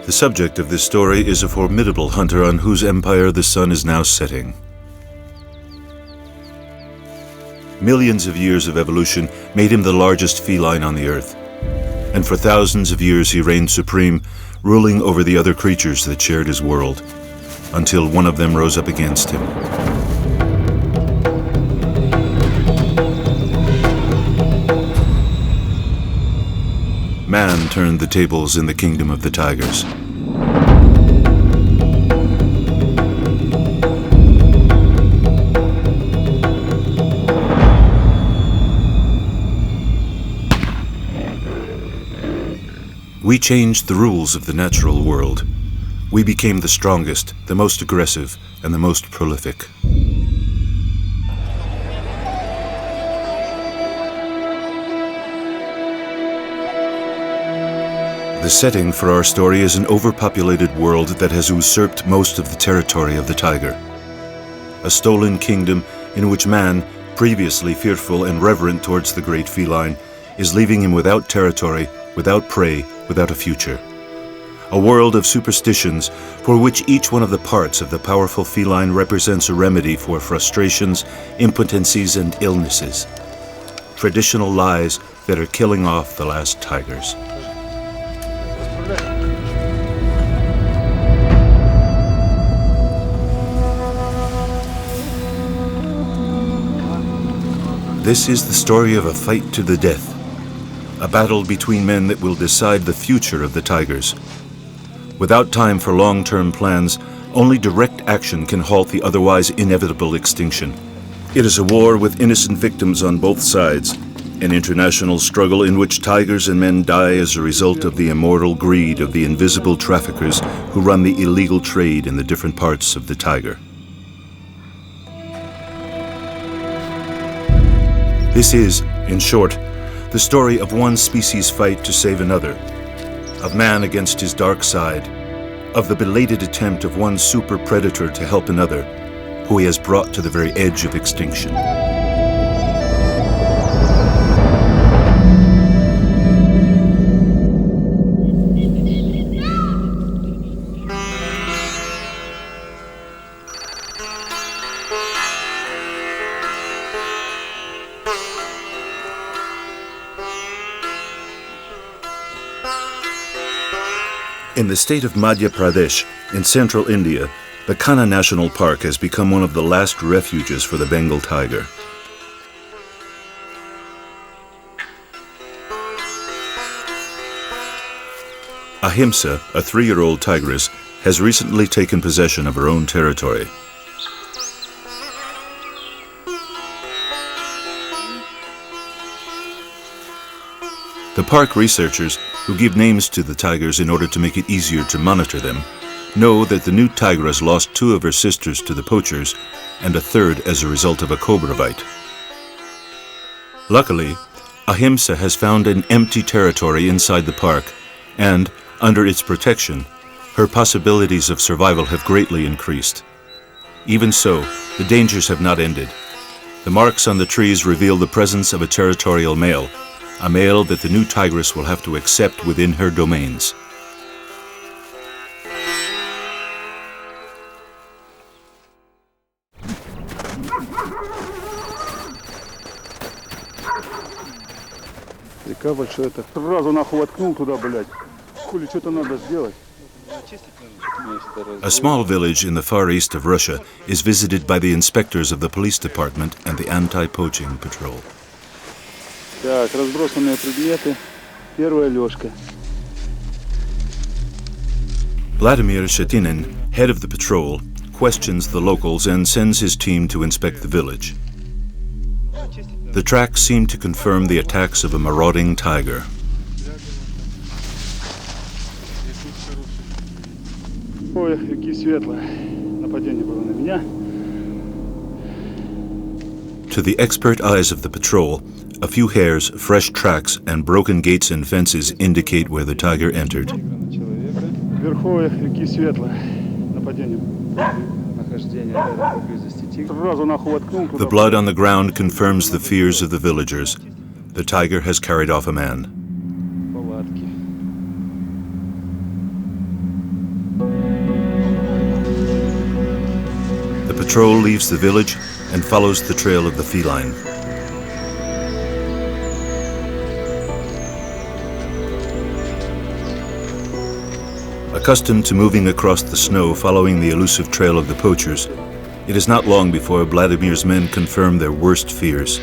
The subject of this story is a formidable hunter on whose empire the sun is now setting. Millions of years of evolution made him the largest feline on the earth, and for thousands of years he reigned supreme, ruling over the other creatures that shared his world, until one of them rose up against him. Man turned the tables in the kingdom of the tigers. We changed the rules of the natural world. We became the strongest, the most aggressive, and the most prolific. The setting for our story is an overpopulated world that has usurped most of the territory of the tiger. A stolen kingdom in which man, previously fearful and reverent towards the great feline, is leaving him without territory, without prey, without a future. A world of superstitions for which each one of the parts of the powerful feline represents a remedy for frustrations, impotencies, and illnesses. Traditional lies that are killing off the last tigers. This is the story of a fight to the death, a battle between men that will decide the future of the tigers. Without time for long-term plans, only direct action can halt the otherwise inevitable extinction. It is a war with innocent victims on both sides, an international struggle in which tigers and men die as a result of the immoral greed of the invisible traffickers who run the illegal trade in the different parts of the tiger. This is, in short, the story of one species' fight to save another, of man against his dark side, of the belated attempt of one super predator to help another, who he has brought to the very edge of extinction. In the state of Madhya Pradesh, in central India, the Kanha National Park has become one of the last refuges for the Bengal tiger. Ahimsa, a 3-year-old tigress, has recently taken possession of her own territory. The park researchers, who give names to the tigers in order to make it easier to monitor them, know that the new tigress lost 2 of her sisters to the poachers and a 3rd as a result of a cobra bite. Luckily, Ahimsa has found an empty territory inside the park, and, under its protection, her possibilities of survival have greatly increased. Even so, the dangers have not ended. The marks on the trees reveal the presence of a territorial male, a male that the new tigress will have to accept within her domains. A small village in the far east of Russia is visited by the inspectors of the police department and the anti-poaching patrol. Так, разбросанные предметы. Первая лёжка. Vladimir Shetinin, head of the patrol, questions the locals and sends his team to inspect the village. The tracks seem to confirm the attacks of a marauding tiger. Ой, какие светлые. Нападение было на меня. To the expert eyes of the patrol, a few hairs, fresh tracks, and broken gates and fences indicate where the tiger entered. The blood on the ground confirms the fears of the villagers. The tiger has carried off a man. patrol leaves the village and follows the trail of the feline. Accustomed to moving across the snow following the elusive trail of the poachers, it is not long before Vladimir's men confirm their worst fears.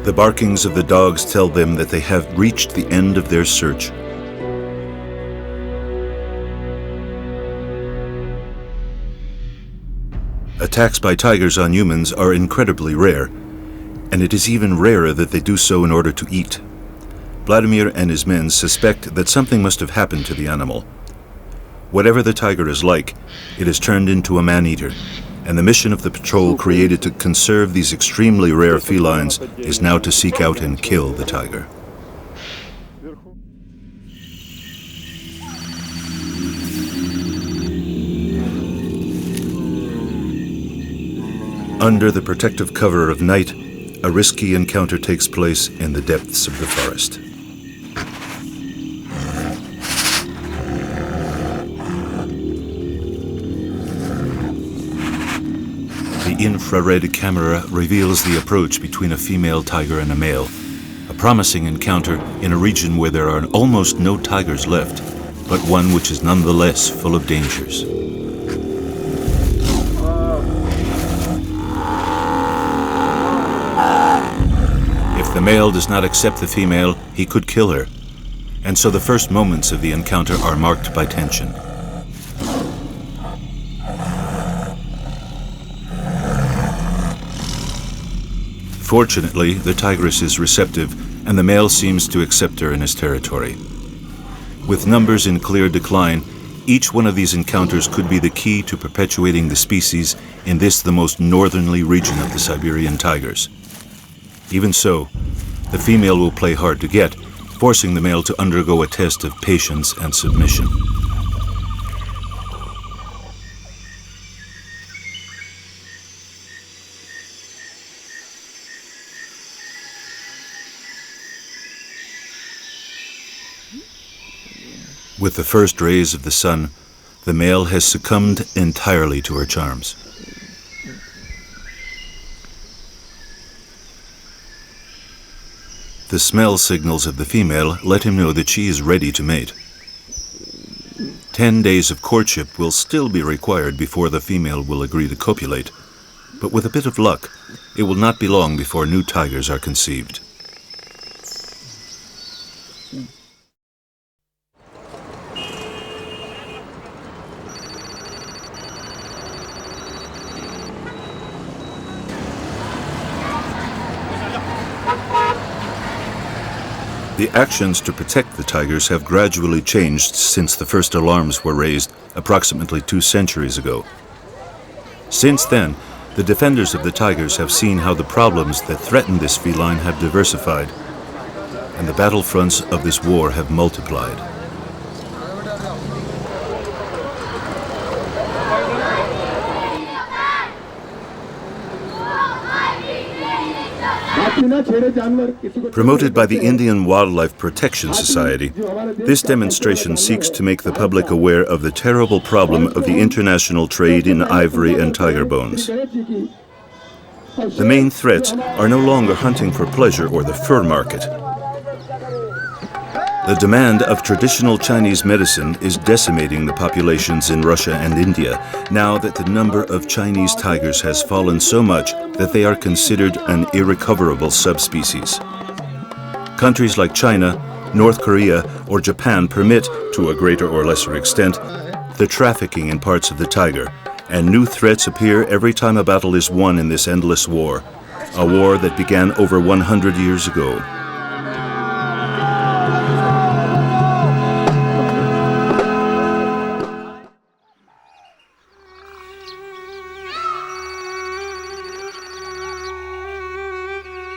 The barkings of the dogs tell them that they have reached the end of their search. Attacks by tigers on humans are incredibly rare, and it is even rarer that they do so in order to eat. Vladimir and his men suspect that something must have happened to the animal. Whatever the tiger is like, it has turned into a man-eater, and the mission of the patrol created to conserve these extremely rare felines is now to seek out and kill the tiger. Under the protective cover of night, a risky encounter takes place in the depths of the forest. The infrared camera reveals the approach between a female tiger and a male, a promising encounter in a region where there are almost no tigers left, but one which is nonetheless full of dangers. If the male does not accept the female, he could kill her, and so the first moments of the encounter are marked by tension. Fortunately, the tigress is receptive, and the male seems to accept her in his territory. With numbers in clear decline, each one of these encounters could be the key to perpetuating the species in this, the most northerly region of the Siberian tigers. Even so, the female will play hard to get, forcing the male to undergo a test of patience and submission. With the first rays of the sun, the male has succumbed entirely to her charms. The smell signals of the female let him know that she is ready to mate. 10 days of courtship will still be required before the female will agree to copulate, but with a bit of luck, it will not be long before new tigers are conceived. The actions to protect the tigers have gradually changed since the first alarms were raised approximately 2 centuries ago. Since then, the defenders of the tigers have seen how the problems that threaten this feline have diversified, and the battlefronts of this war have multiplied. Promoted by the Indian Wildlife Protection Society, this demonstration seeks to make the public aware of the terrible problem of the international trade in ivory and tiger bones. The main threats are no longer hunting for pleasure or the fur market. The demand of traditional Chinese medicine is decimating the populations in Russia and India, now that the number of Chinese tigers has fallen so much that they are considered an irrecoverable subspecies. Countries like China, North Korea, or Japan permit, to a greater or lesser extent, the trafficking in parts of the tiger, and new threats appear every time a battle is won in this endless war, a war that began over 100 years ago.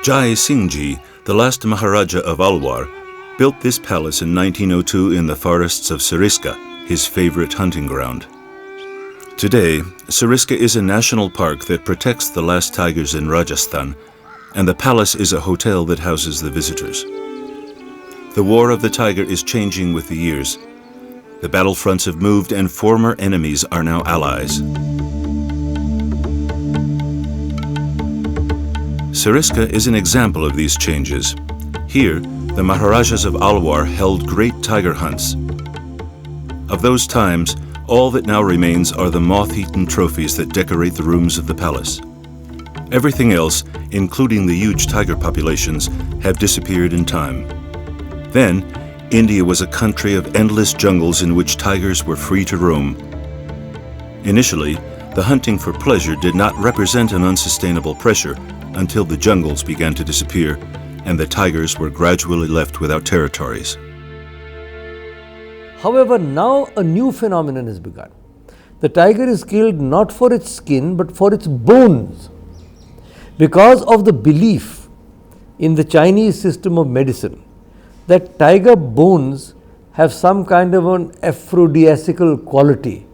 Jai Singhji, the last Maharaja of Alwar, built this palace in 1902 in the forests of Sariska, his favorite hunting ground. Today, Sariska is a national park that protects the last tigers in Rajasthan, and the palace is a hotel that houses the visitors. The war of the tiger is changing with the years. The battlefronts have moved and former enemies are now allies. Sariska is an example of these changes. Here, the Maharajas of Alwar held great tiger hunts. Of those times, all that now remains are the moth-eaten trophies that decorate the rooms of the palace. Everything else, including the huge tiger populations, have disappeared in time. Then, India was a country of endless jungles in which tigers were free to roam. Initially, the hunting for pleasure did not represent an unsustainable pressure until the jungles began to disappear and the tigers were gradually left without territories. However, now a new phenomenon has begun. The tiger is killed not for its skin but for its bones, because of the belief in the Chinese system of medicine that tiger bones have some kind of an aphrodisiacal quality.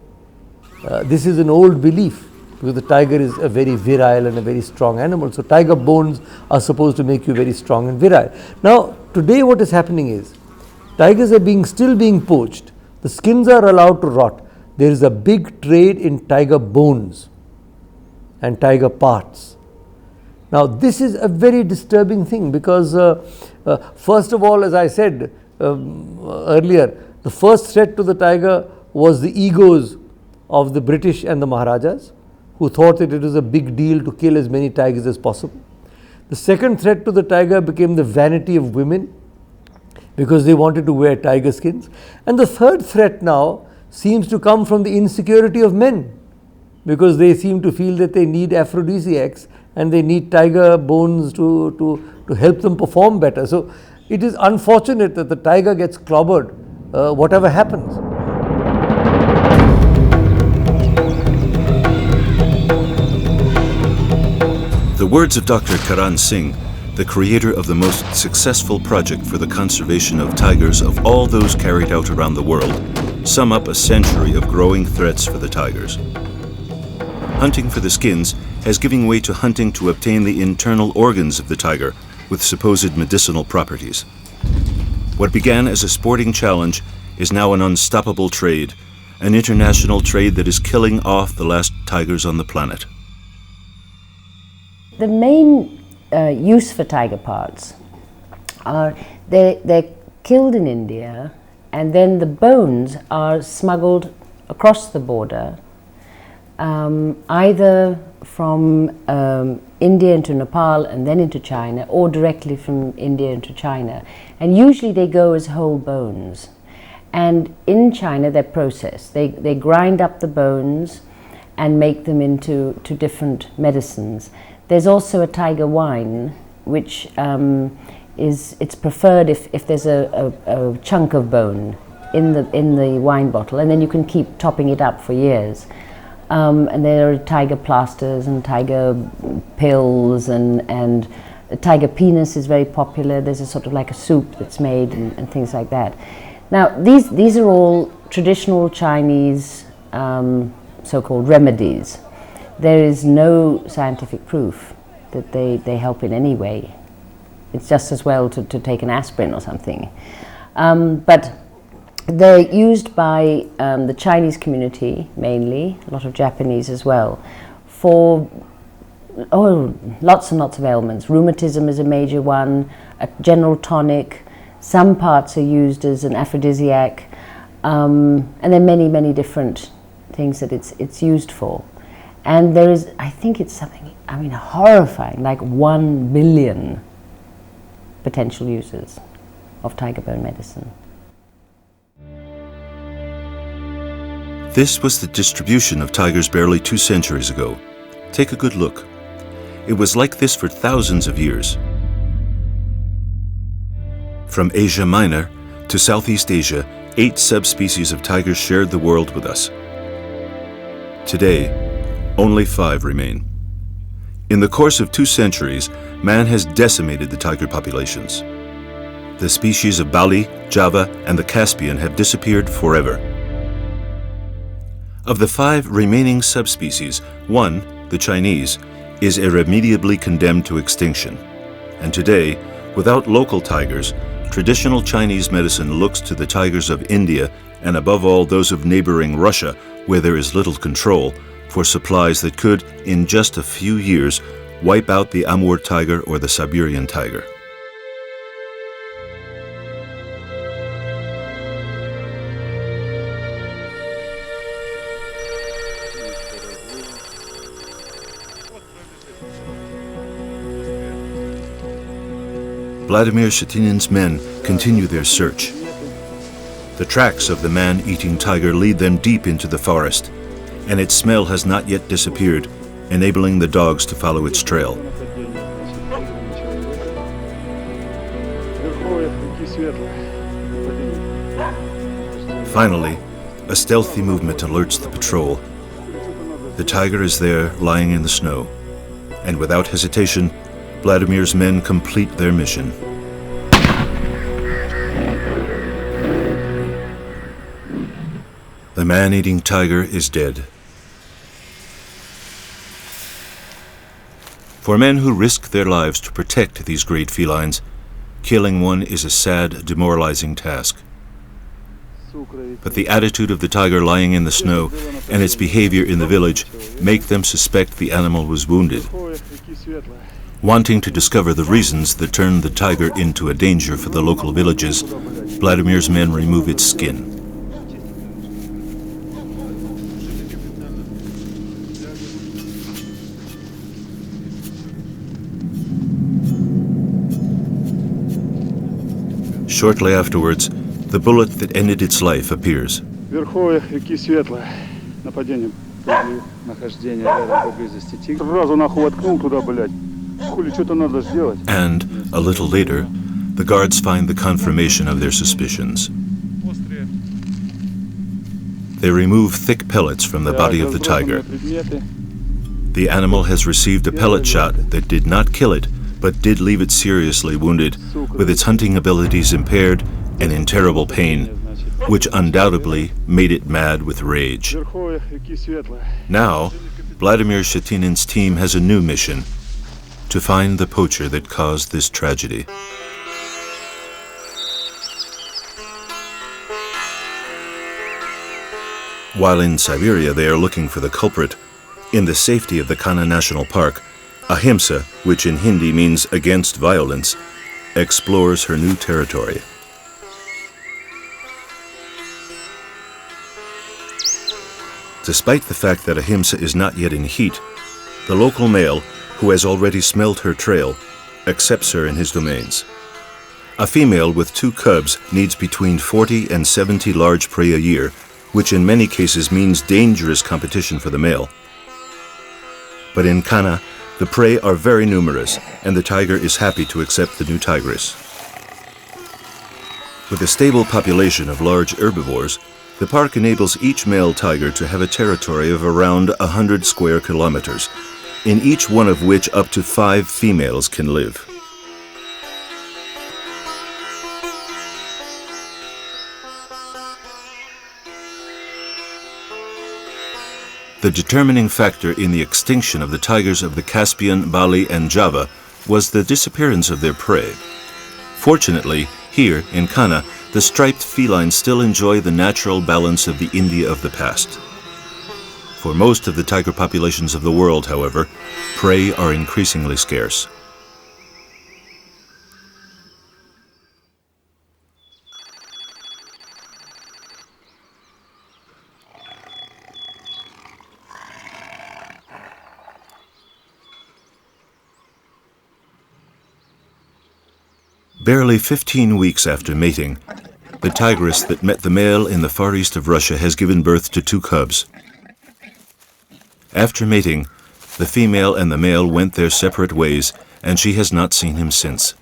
This is an old belief, because the tiger is a very virile and a very strong animal. So tiger bones are supposed to make you very strong and virile. Now today what is happening is, tigers are still being poached. The skins are allowed to rot. There is a big trade in tiger bones and tiger parts. Now this is a very disturbing thing, because first of all, as I said earlier, the first threat to the tiger was the egos of the British and the Maharajas, who thought that it was a big deal to kill as many tigers as possible. The second threat to the tiger became the vanity of women, because they wanted to wear tiger skins. And the third threat now seems to come from the insecurity of men, because they seem to feel that they need aphrodisiacs and they need tiger bones to help them perform better. So it is unfortunate that the tiger gets clobbered, whatever happens. The words of Dr. Karan Singh, the creator of the most successful project for the conservation of tigers of all those carried out around the world, sum up a century of growing threats for the tigers. Hunting for the skins has given way to hunting to obtain the internal organs of the tiger with supposed medicinal properties. What began as a sporting challenge is now an unstoppable trade, an international trade that is killing off the last tigers on the planet. The main use for tiger parts are they're killed in India, and then the bones are smuggled across the border, either from India into Nepal and then into China, or directly from India into China. And usually they go as whole bones. And in China they're processed. They grind up the bones and make them into different medicines. There's also a tiger wine, which it's preferred if there's a chunk of bone in the wine bottle, and then you can keep topping it up for years. And there are tiger plasters and tiger pills, and tiger penis is very popular. There's a sort of like a soup that's made and things like that. Now these are all traditional Chinese so-called remedies. There is no scientific proof that they help in any way. It's just as well to take an aspirin or something. But they're used by the Chinese community mainly, a lot of Japanese as well, for lots and lots of ailments. Rheumatism is a major one, a general tonic. Some parts are used as an aphrodisiac, and there are many, many different things that it's used for. And there is, I think it's something, horrifying, like 1 billion potential users of tiger bone medicine. This was the distribution of tigers barely 2 centuries ago. Take a good look. It was like this for thousands of years. From Asia Minor to Southeast Asia, 8 subspecies of tigers shared the world with us. Today, only 5 remain. In the course of 2 centuries, man has decimated the tiger populations. The species of Bali, Java, and the Caspian have disappeared forever. Of the 5 remaining subspecies, one, the Chinese, is irremediably condemned to extinction. And today, without local tigers, Traditional Chinese medicine looks to the tigers of India, and above all those of neighboring Russia, where there is little control, for supplies that could, in just a few years, wipe out the Amur tiger or the Siberian tiger. Vladimir Shetinin's men continue their search. The tracks of the man-eating tiger lead them deep into the forest, and its smell has not yet disappeared, enabling the dogs to follow its trail. Finally, a stealthy movement alerts the patrol. The tiger is there, lying in the snow, and without hesitation, Vladimir's men complete their mission. The man-eating tiger is dead. For men who risk their lives to protect these great felines, killing one is a sad, demoralizing task. But the attitude of the tiger lying in the snow and its behavior in the village make them suspect the animal was wounded. Wanting to discover the reasons that turned the tiger into a danger for the local villages, Vladimir's men remove its skin. Shortly afterwards, the bullet that ended its life appears. Верховье реки Светлая. Нападение после нахождения рядом поблизости тигра. Сразу нахуй воткнул туда, блядь. Хули, что-то надо сделать. And, a little later, the guards find the confirmation of their suspicions. They remove thick pellets from the body of the tiger. The animal has received a pellet shot that did not kill it, but did leave it seriously wounded, with its hunting abilities impaired and in terrible pain, which undoubtedly made it mad with rage. Now, Vladimir Shetinin's team has a new mission: to find the poacher that caused this tragedy. While in Siberia they are looking for the culprit, in the safety of the Kanha National Park, Ahimsa, which in Hindi means against violence, explores her new territory. Despite the fact that Ahimsa is not yet in heat, the local male, who has already smelled her trail, accepts her in his domains. A female with 2 cubs needs between 40 and 70 large prey a year, which in many cases means dangerous competition for the male. But in Kanha, the prey are very numerous, and the tiger is happy to accept the new tigress. With a stable population of large herbivores, the park enables each male tiger to have a territory of around 100 square kilometers, in each one of which up to 5 females can live. The determining factor in the extinction of the tigers of the Caspian, Bali, and Java was the disappearance of their prey. Fortunately, here in Kanha, the striped felines still enjoy the natural balance of the India of the past. For most of the tiger populations of the world, however, prey are increasingly scarce. Barely 15 weeks after mating, the tigress that met the male in the far east of Russia has given birth to 2 cubs. After mating, the female and the male went their separate ways, and she has not seen him since.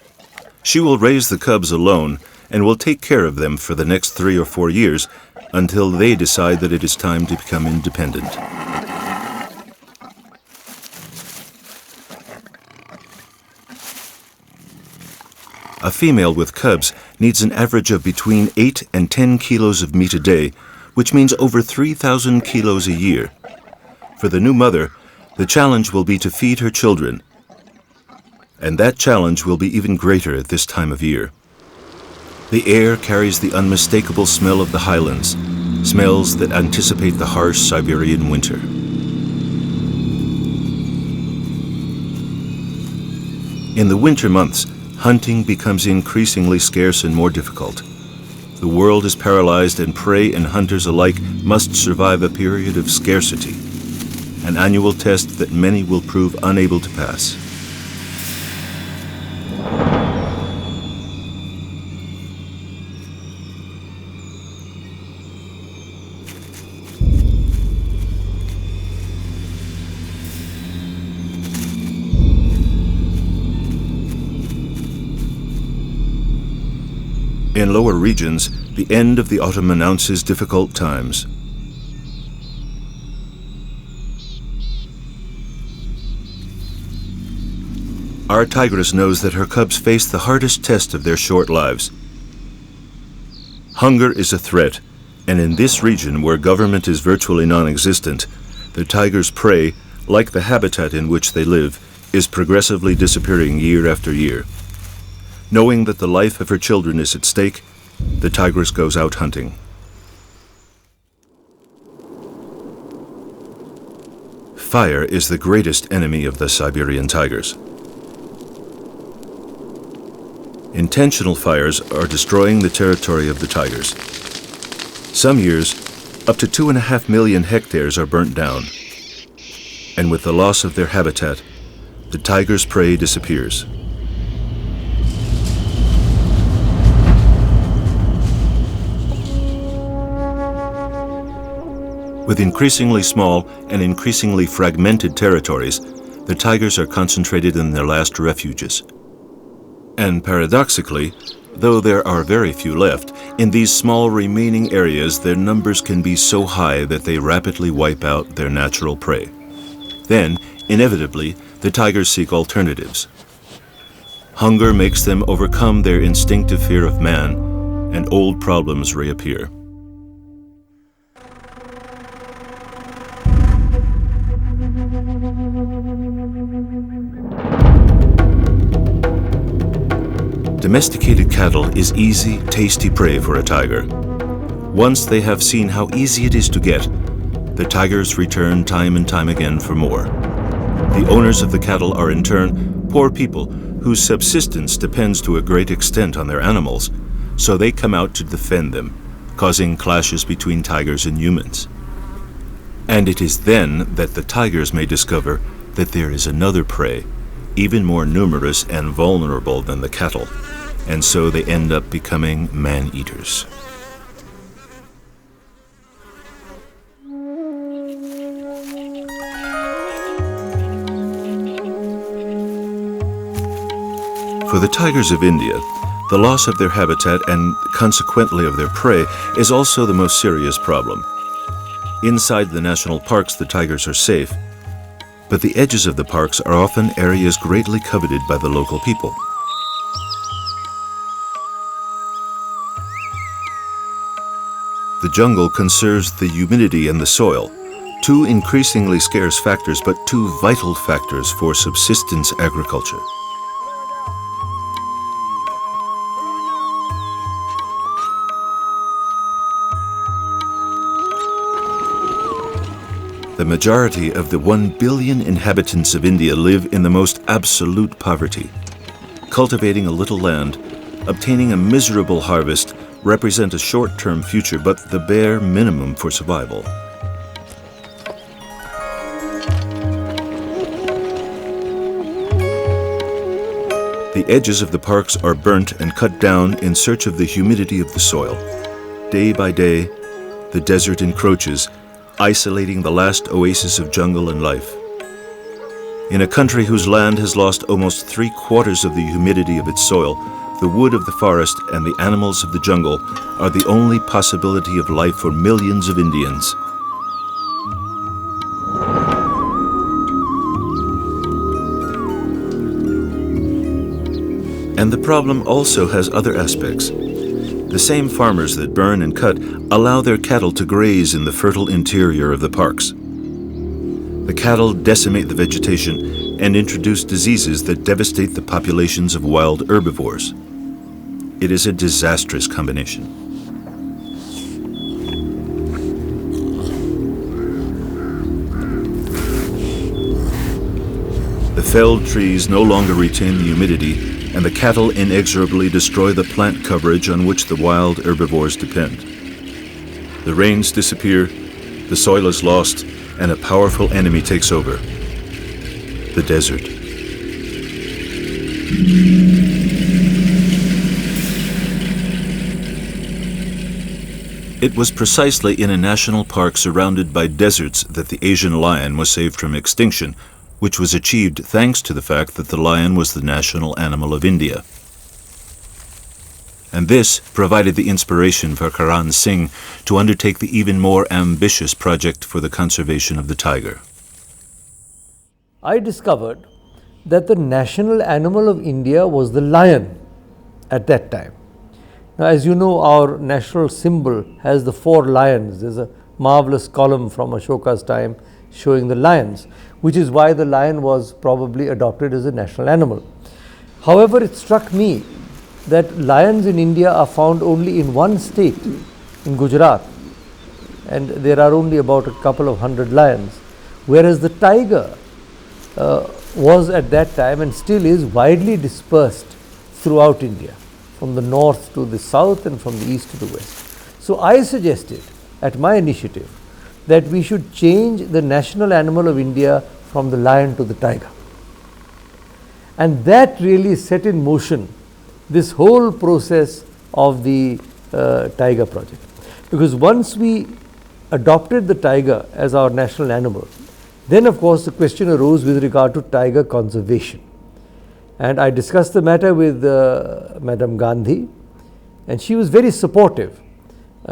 She will raise the cubs alone and will take care of them for the next 3 or 4 years until they decide that it is time to become independent. A female with cubs needs an average of between 8 and 10 kilos of meat a day, which means over 3,000 kilos a year. For the new mother, the challenge will be to feed her children. And that challenge will be even greater at this time of year. The air carries the unmistakable smell of the highlands, smells that anticipate the harsh Siberian winter. In the winter months, hunting becomes increasingly scarce and more difficult. The world is paralyzed, and prey and hunters alike must survive a period of scarcity, an annual test that many will prove unable to pass. In lower regions, the end of the autumn announces difficult times. Our tigress knows that her cubs face the hardest test of their short lives. Hunger is a threat, and in this region where government is virtually non-existent, the tiger's prey, like the habitat in which they live, is progressively disappearing year after year. Knowing that the life of her children is at stake, the tigress goes out hunting. Fire is the greatest enemy of the Siberian tigers. Intentional fires are destroying the territory of the tigers. Some years, up to 2.5 million hectares are burnt down. And with the loss of their habitat, the tiger's prey disappears. With increasingly small and increasingly fragmented territories, the tigers are concentrated in their last refuges. And paradoxically, though there are very few left, in these small remaining areas their numbers can be so high that they rapidly wipe out their natural prey. Then, inevitably, the tigers seek alternatives. Hunger makes them overcome their instinctive fear of man, and old problems reappear. Domesticated cattle is easy, tasty prey for a tiger. Once they have seen how easy it is to get, the tigers return time and time again for more. The owners of the cattle are in turn poor people whose subsistence depends to a great extent on their animals, so they come out to defend them, causing clashes between tigers and humans. And it is then that the tigers may discover that there is another prey, even more numerous and vulnerable than the cattle, and so they end up becoming man-eaters. For the tigers of India, the loss of their habitat and consequently of their prey is also the most serious problem. Inside the national parks, the tigers are safe, but the edges of the parks are often areas greatly coveted by the local people. The jungle conserves the humidity and the soil, two increasingly scarce factors, but two vital factors for subsistence agriculture. The majority of the 1 billion inhabitants of India live in the most absolute poverty. Cultivating a little land, obtaining a miserable harvest represent a short-term future, but the bare minimum for survival. The edges of the parks are burnt and cut down in search of the humidity of the soil. Day by day, the desert encroaches, isolating the last oasis of jungle and life. In a country whose land has lost almost 3/4 of the humidity of its soil, the wood of the forest and the animals of the jungle are the only possibility of life for millions of Indians. And the problem also has other aspects. The same farmers that burn and cut allow their cattle to graze in the fertile interior of the parks. The cattle decimate the vegetation and introduce diseases that devastate the populations of wild herbivores. it is a disastrous combination. The felled trees no longer retain the humidity, and the cattle inexorably destroy the plant coverage on which the wild herbivores depend. The rains disappear, the soil is lost, and a powerful enemy takes over: the desert. It was precisely in a national park surrounded by deserts that the Asian lion was saved from extinction, which was achieved thanks to the fact that the lion was the national animal of India. And this provided the inspiration for Karan Singh to undertake the even more ambitious project for the conservation of the tiger. I discovered that the national animal of India was the lion at that time. Now, as you know, our national symbol has the 4 lions. There's a marvelous column from Ashoka's time showing the lions, which is why the lion was probably adopted as a national animal. However, it struck me that lions in India are found only in one state, in Gujarat, and there are only about a couple of hundred lions, whereas the tiger was at that time and still is widely dispersed throughout India, from the north to the south and from the east to the west. So I suggested, at my initiative, that we should change the national animal of India from the lion to the tiger. And that really set in motion this whole process of the tiger project. Because once we adopted the tiger as our national animal, then of course the question arose with regard to tiger conservation. And I discussed the matter with Madam Gandhi, and she was very supportive.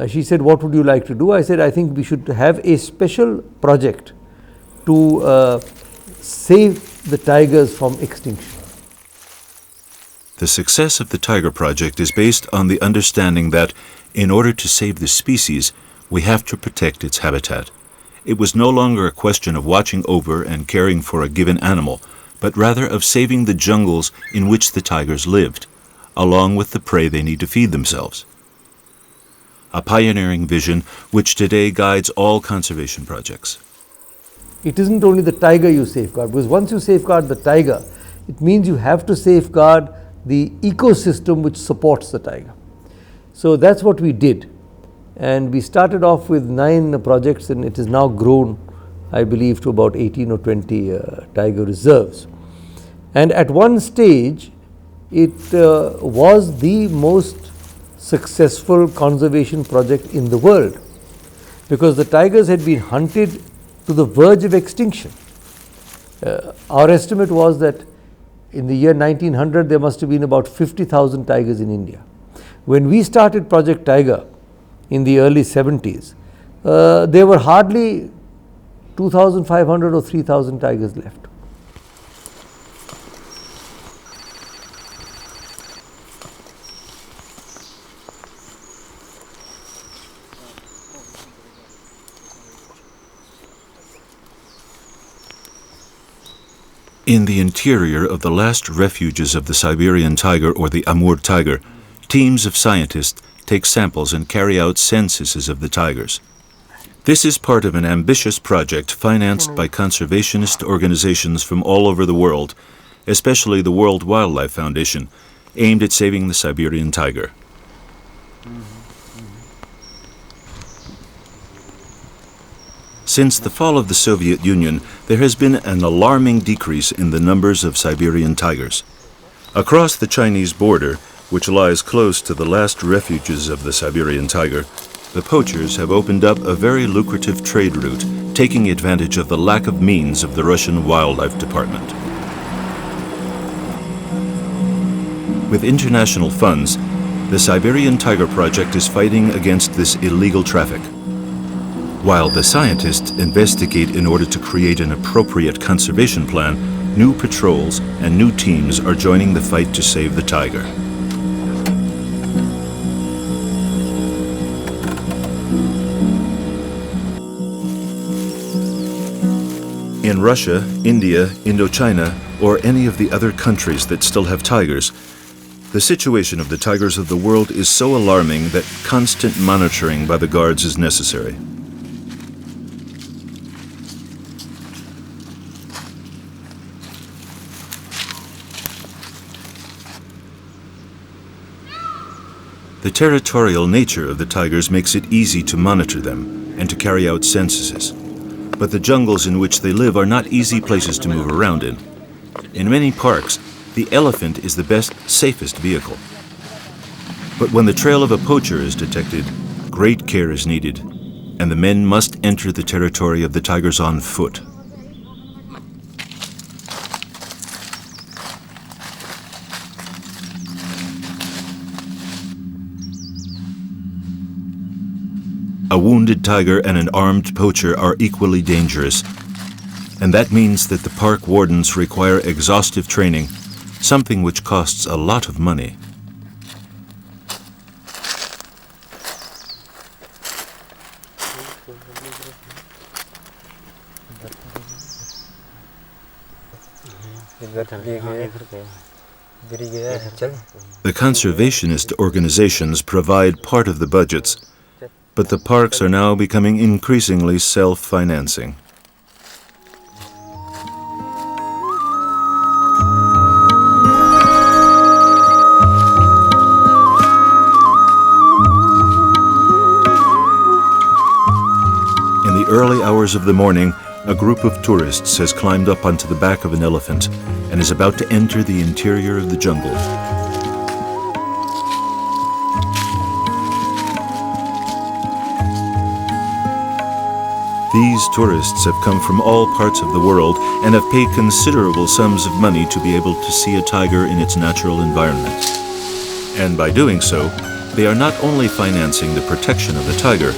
She said, "What would you like to do?" I said, "I think we should have a special project to save the tigers from extinction." The success of the Tiger Project is based on the understanding that, in order to save the species, we have to protect its habitat. It was no longer a question of watching over and caring for a given animal, but rather of saving the jungles in which the tigers lived, along with the prey they need to feed themselves. A pioneering vision which today guides all conservation projects. It isn't only the tiger you safeguard, because once you safeguard the tiger, it means you have to safeguard the ecosystem which supports the tiger. So that's what we did, and we started off with 9 projects, and it has now grown, I believe, to about 18 or 20 tiger reserves. And at one stage it was the most successful conservation project in the world, because the tigers had been hunted to the verge of extinction. Our estimate was that in the year 1900 there must have been about 50,000 tigers in India. When we started Project Tiger in the early 70s, there were hardly 2,500 or 3,000 tigers left. In the interior of the last refuges of the Siberian tiger or the Amur tiger, teams of scientists take samples and carry out censuses of the tigers. This is part of an ambitious project financed by conservationist organizations from all over the world, especially the World Wildlife Foundation, aimed at saving the Siberian tiger. Since the fall of the Soviet Union, there has been an alarming decrease in the numbers of Siberian tigers. Across the Chinese border, which lies close to the last refuges of the Siberian tiger, the poachers have opened up a very lucrative trade route, taking advantage of the lack of means of the Russian Wildlife Department. With international funds, the Siberian Tiger Project is fighting against this illegal traffic. While the scientists investigate in order to create an appropriate conservation plan, new patrols and new teams are joining the fight to save the tiger. In Russia, India, Indochina, or any of the other countries that still have tigers, The situation of the tigers of the world is so alarming that constant monitoring by the guards is necessary. The territorial nature of the tigers makes it easy to monitor them and to carry out censuses. But the jungles in which they live are not easy places to move around in. In many parks, the elephant is the best, safest vehicle. But when the trail of a poacher is detected, great care is needed, and the men must enter the territory of the tigers on foot. A wounded tiger and an armed poacher are equally dangerous, and that means that the park wardens require exhaustive training, something which costs a lot of money. The conservationist organizations provide part of the budgets, but the parks are now becoming increasingly self-financing. In the early hours of the morning, a group of tourists has climbed up onto the back of an elephant and is about to enter the interior of the jungle. These tourists have come from all parts of the world and have paid considerable sums of money to be able to see a tiger in its natural environment. And by doing so, they are not only financing the protection of the tiger,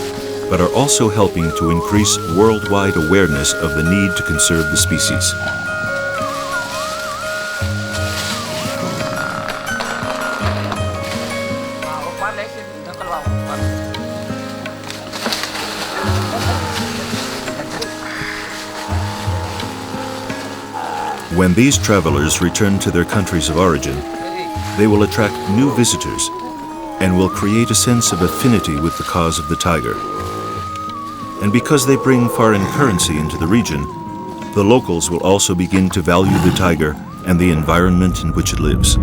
but are also helping to increase worldwide awareness of the need to conserve the species. When these travelers return to their countries of origin, they will attract new visitors and will create a sense of affinity with the cause of the tiger. And because they bring foreign currency into the region, the locals will also begin to value the tiger and the environment in which it lives.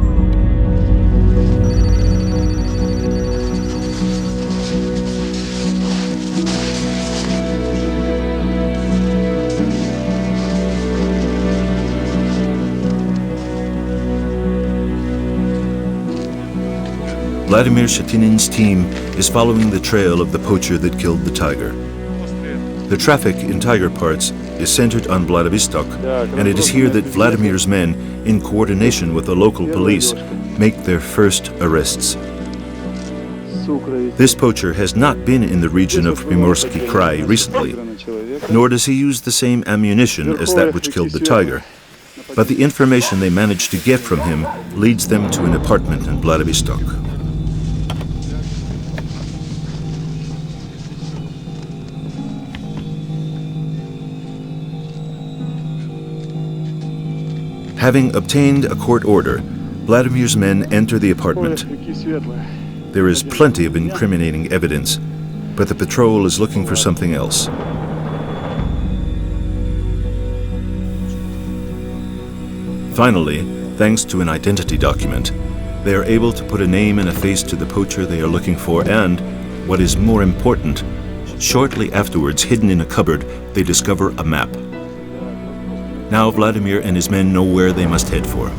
Vladimir Shatinin's team is following the trail of the poacher that killed the tiger. The traffic in tiger parts is centered on Vladivostok, and it is here that Vladimir's men, in coordination with the local police, make their first arrests. This poacher has not been in the region of Primorsky Krai recently, nor does he use the same ammunition as that which killed the tiger. But the information they manage to get from him leads them to an apartment in Vladivostok. Having obtained a court order, Vladimir's men enter the apartment. There is plenty of incriminating evidence, but the patrol is looking for something else. Finally, thanks to an identity document, they are able to put a name and a face to the poacher they are looking for, and, what is more important, shortly afterwards, hidden in a cupboard, they discover a map. Now Vladimir and his men know where they must head for.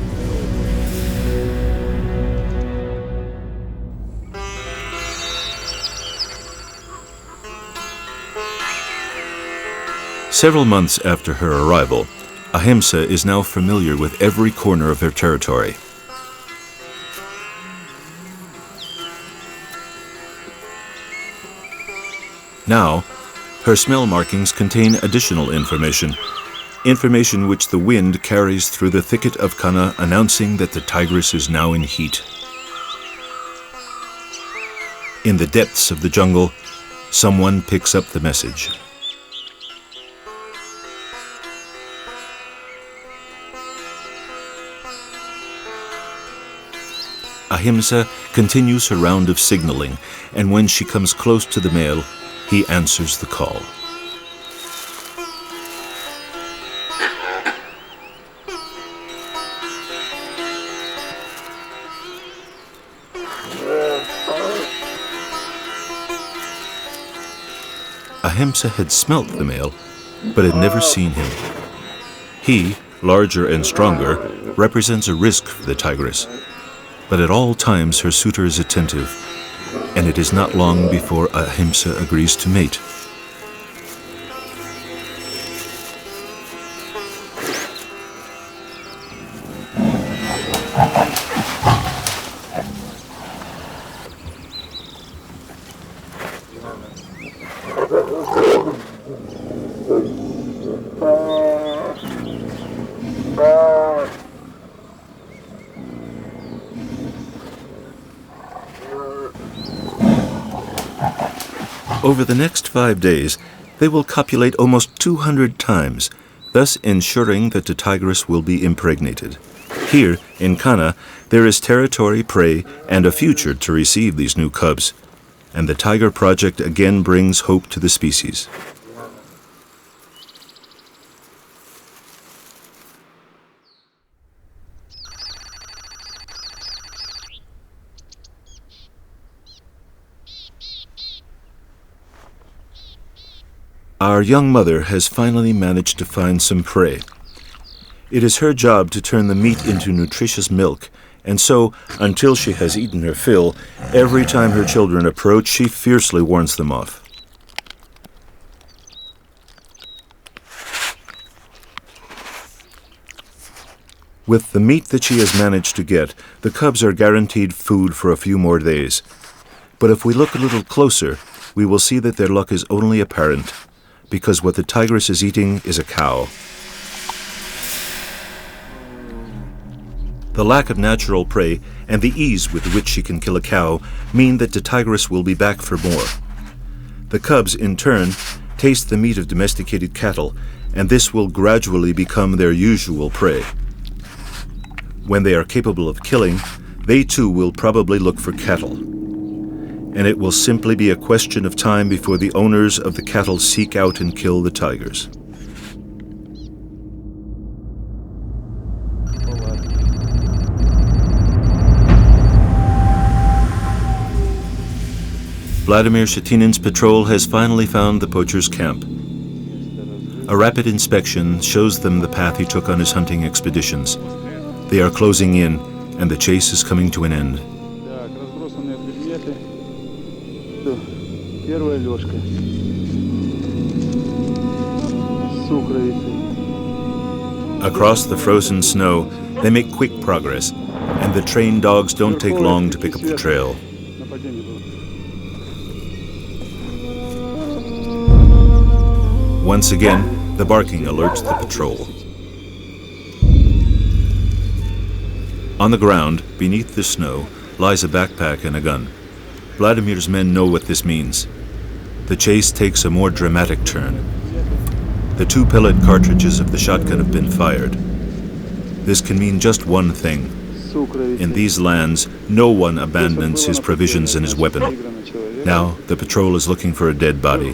Several months after her arrival, Ahimsa is now familiar with every corner of her territory. Now, her smell markings contain additional information which the wind carries through the thicket of Kanha, announcing that the tigress is now in heat. In the depths of the jungle, someone picks up the message. Ahimsa continues her round of signaling, and when she comes close to the male, he answers the call. Ahimsa had smelt the male, but had never seen him. He, larger and stronger, represents a risk for the tigress. But at all times her suitor is attentive, and it is not long before Ahimsa agrees to mate. Over the next 5 days, they will copulate almost 200 times, thus ensuring that the tigress will be impregnated. Here, in Kanha, there is territory, prey, and a future to receive these new cubs. And the Tiger Project again brings hope to the species. Our young mother has finally managed to find some prey. It is her job to turn the meat into nutritious milk, and so, until she has eaten her fill, every time her children approach, she fiercely warns them off. With the meat that she has managed to get, the cubs are guaranteed food for a few more days. But if we look a little closer, we will see that their luck is only apparent, because what the tigress is eating is a cow. The lack of natural prey and the ease with which she can kill a cow mean that the tigress will be back for more. The cubs, in turn, taste the meat of domesticated cattle, and this will gradually become their usual prey. When they are capable of killing, they too will probably look for cattle. And it will simply be a question of time before the owners of the cattle seek out and kill the tigers. Vladimir Shatinin's patrol has finally found the poacher's camp. A rapid inspection shows them the path he took on his hunting expeditions. They are closing in, and the chase is coming to an end. Первая лёжка с сукровицей. Across the frozen snow, they make quick progress, and the trained dogs don't take long to pick up the trail. Once again, the barking alerts the patrol. On the ground, beneath the snow, lies a backpack and a gun. Vladimir's men know what this means. The chase takes a more dramatic turn. The 2 pellet cartridges of the shotgun have been fired. This can mean just one thing. In these lands, no one abandons his provisions and his weapon. Now, the patrol is looking for a dead body.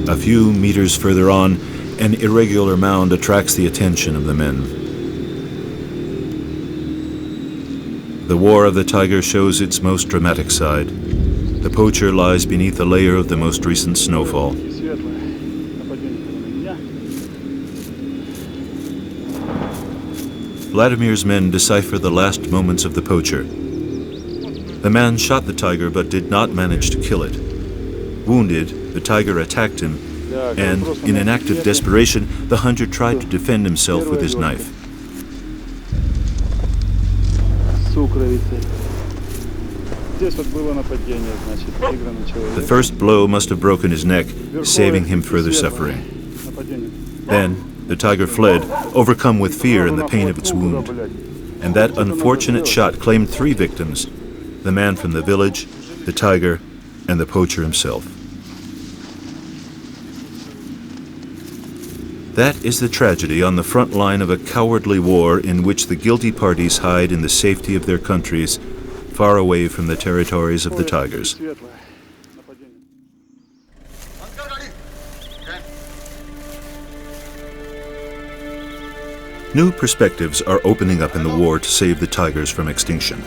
A few meters further on, an irregular mound attracts the attention of the men. The war of the tiger shows its most dramatic side. The poacher lies beneath a layer of the most recent snowfall. Vladimir's men decipher the last moments of the poacher. The man shot the tiger but did not manage to kill it. Wounded, the tiger attacked him, and in an act of desperation, the hunter tried to defend himself with his knife. The first blow must have broken his neck, saving him further suffering. Then, the tiger fled, overcome with fear and the pain of its wound. And that unfortunate shot claimed 3 victims: the man from the village, the tiger, and the poacher himself. That is the tragedy on the front line of a cowardly war in which the guilty parties hide in the safety of their countries, far away from the territories of the tigers. New perspectives are opening up in the war to save the tigers from extinction.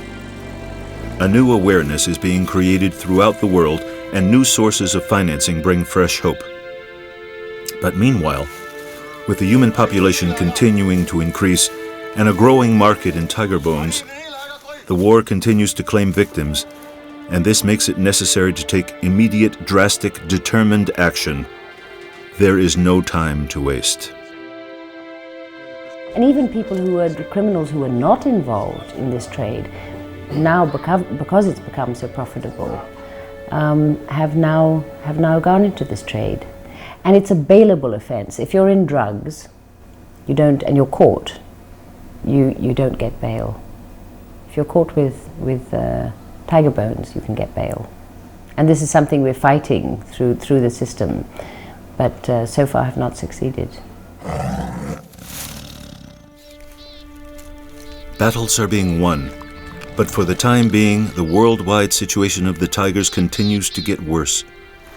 A new awareness is being created throughout the world, and new sources of financing bring fresh hope. But meanwhile, with the human population continuing to increase and a growing market in tiger bones, the war continues to claim victims, and this makes it necessary to take immediate, drastic, determined action. There is no time to waste. And even people who are criminals who are not involved in this trade, now because it's become so profitable, have now gone into this trade. And it's a bailable offence. If you're in drugs, you don't, and you're caught, you don't get bail. If you're caught with tiger bones, you can get bail. And this is something we're fighting through the system, but so far have not succeeded. Battles are being won, but for the time being, the worldwide situation of the tigers continues to get worse,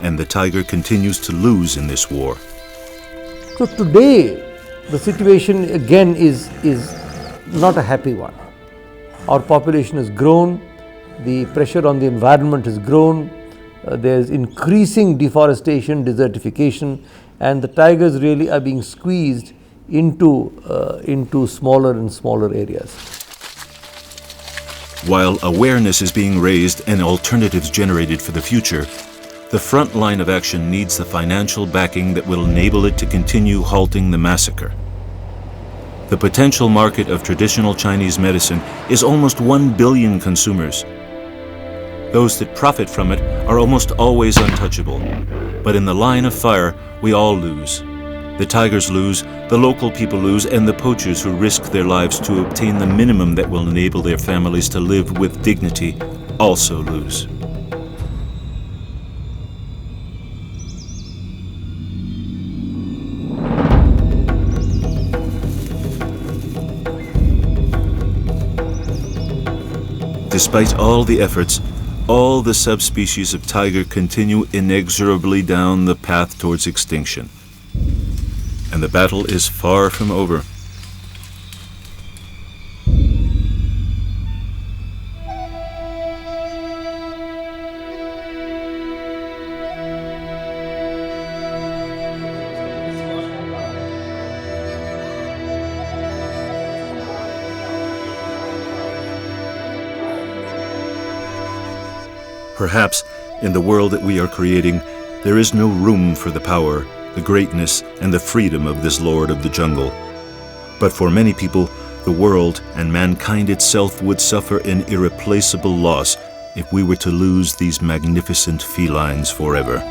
and the tiger continues to lose in this war. So today, the situation again is not a happy one. Our population has grown, the pressure on the environment has grown, there's increasing deforestation, desertification, and the tigers really are being squeezed into smaller and smaller areas. While awareness is being raised and alternatives generated for the future, the front line of action needs the financial backing that will enable it to continue halting the massacre. The potential market of traditional Chinese medicine is almost 1 billion consumers. Those that profit from it are almost always untouchable. But in the line of fire, we all lose. The tigers lose, the local people lose, and the poachers who risk their lives to obtain the minimum that will enable their families to live with dignity also lose. Despite all the efforts, all the subspecies of tiger continue inexorably down the path towards extinction. And the battle is far from over. Perhaps in the world that we are creating, there is no room for the power, the greatness, and the freedom of this Lord of the jungle. But for many people, the world and mankind itself would suffer an irreplaceable loss if we were to lose these magnificent felines forever.